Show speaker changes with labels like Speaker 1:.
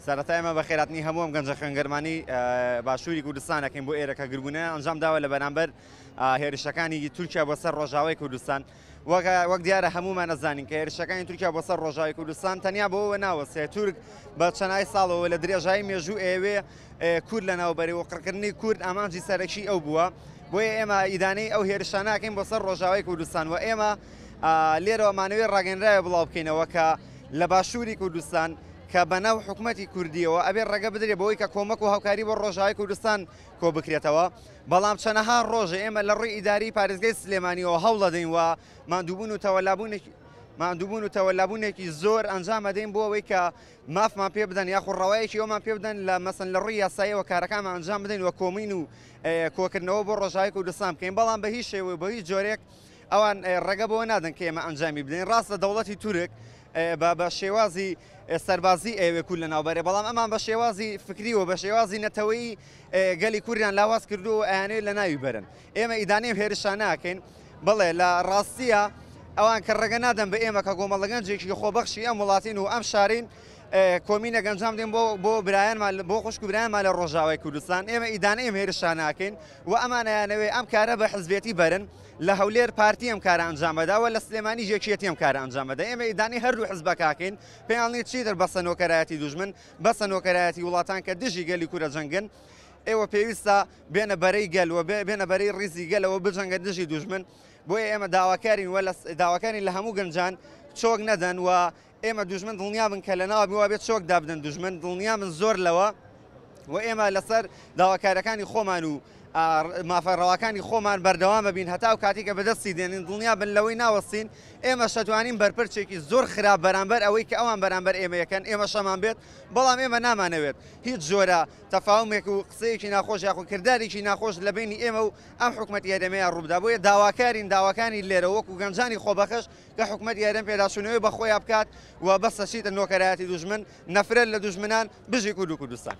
Speaker 1: سەرەتای ئێمە بە خێراتنی هەموو گەنجە خوێنگەرمانی باشووری کوردستانەکەین بۆ ئێرەکە گربوونە ئەنجام داوە لە بەرامبەر هێرشەکانی تورکیا بۆسەر ڕۆژاوای کوردستان وەک دیارە هەمومان نەزانین کە هێرشەکانی تورکیا بۆسەر ڕۆژاوی کوردستان تەنیا بۆەوە ناوەسێ تورک بە چەندای ساڵەوە لە درێژایی مێژوو ئێوێ کورد لە ناوبەرەوە قڕکردنی کورد ئامانجی سەرەکی ئەو بووە بۆیە ئێمە ئیدانەی ئەو هێرشانەکەین بۆسەر ڕۆژاوای کوردستان و ئێمە لێرەوەمانەوێ ڕاگەنرایە بڵاو بکەینەوە کە لە باشووری کوردستان کە بەناو حکوومەتی کوردیەوە ئەبێ ڕێگە بدرێت بەوەی کە کۆمەک و هاوکاری بۆ ڕۆژاوای کوردستان کۆ بکرێتەوە بەڵام چەندەها ڕۆژە ئێمە لە ڕووی ئیداری پارێزگای سلێمانیەوە هەوڵ دەدەین و ماندووبوون و تەوەلابوونێکی زۆر ئەنجام دەدەین بۆ ئەوەی کە مافمان پێ بدەن یاخود ڕەوایەکی ئەومان پێ بدەن لە مەسەن لە ڕووی یاساییەوە کارەکانمان ئەنجام بدەین وە کۆمین و کۆکردنەوە بۆ ڕۆژاوای کوردستان بکەین بەڵام بە هیچ شێوە بە هیچ جۆرێک ئەوان ڕێگە بۆ نادەن کە ئێمە ئەنجامی بدەین ڕاستە دەوڵەتی تورک بە شێوازی سەربازی ئەوێ کورد لە ناوبەرێ بەڵام ئەمان بە شێوازی فکریەوە بە شێوازی نەتەوەی گەلی کوردیان لاواز کردو و ئەیانەیە لە ناوی بەرن ئێمە ئیدانەیەم هێرشانە ئەکەین بڵێ لە ڕاستیە ئەوان کە ڕێگە نادەن بە ئێمە کە گۆمەڵە گەنجێکی خۆبەخشی ئەم وڵاتین و ئەم شارین کۆمینە گەنجام دێن بۆ برایانمان بۆ خوشک و برایانمان لە ڕۆژاوای کوردستان ئێمە ئیدانەیەم هێرشانە ئەکەین و ئەمانەیانەوێ ئەم کارە بە حزبێتی بەرن لە هەولێر پارتی ئەم کارە ئەنجام بەداوە لە سلێمانی یەکێتی ئەم کارە ئەنجام بەدا ئێمە ئیدانی هەردوو حزبەکەکەین پێیان نیت چیتر بە سەنۆکەرایەتی دوژمن بە سەنۆکەرایەتی وڵاتان کە دژی گەلی کوورە جەنگن ئێوە پێویستە بێنە بەرەی گەل و بێنە بەرەی ڕیزی گەلەوە بجەنگە دژی دوژمن بۆیە ئێمە داواکارین لە هەموو گەنجان چۆک نەدەن و ئێمە دوژمن دڵنیا بن کە لە ناوە میوا بێت چۆک دابدەن دوژمن دڵنیا من زۆر لەوە و ئێمە لەسەر داواکارەکانی خۆمان و مافەڕەوەکانی خۆمان بەردەوامە بین هەتا و کاتێکە بەدەستی دێنین دڵنیا بن لەوەی ناوەستین ئێمە شەتوانین بەرپرچێکی زۆر خراپ بەرامبەر ئەوەی کە ئەوان بەرامبەر ئێمە یەکەن ئێمە شەمان بێت بەڵام ئێمە نامانەوێت هیچ جۆرە تەفاومێک و قسەیەکی ناخۆش یاخود کردارێکی ناخۆش لە بینی ئێمە و ئەم حکوومەتی هەرێمەیە ڕووبدا بۆیە داواکانی لێرە وەکو گەنجانی خۆبەخش کە حکوومەتی هەرێم پێداچوونەوەی بەخۆی بکات و بەسەشیتە نۆکەرایەتی دوژمن نەفرەت لە دوژمنان بژی کورد و کوردستان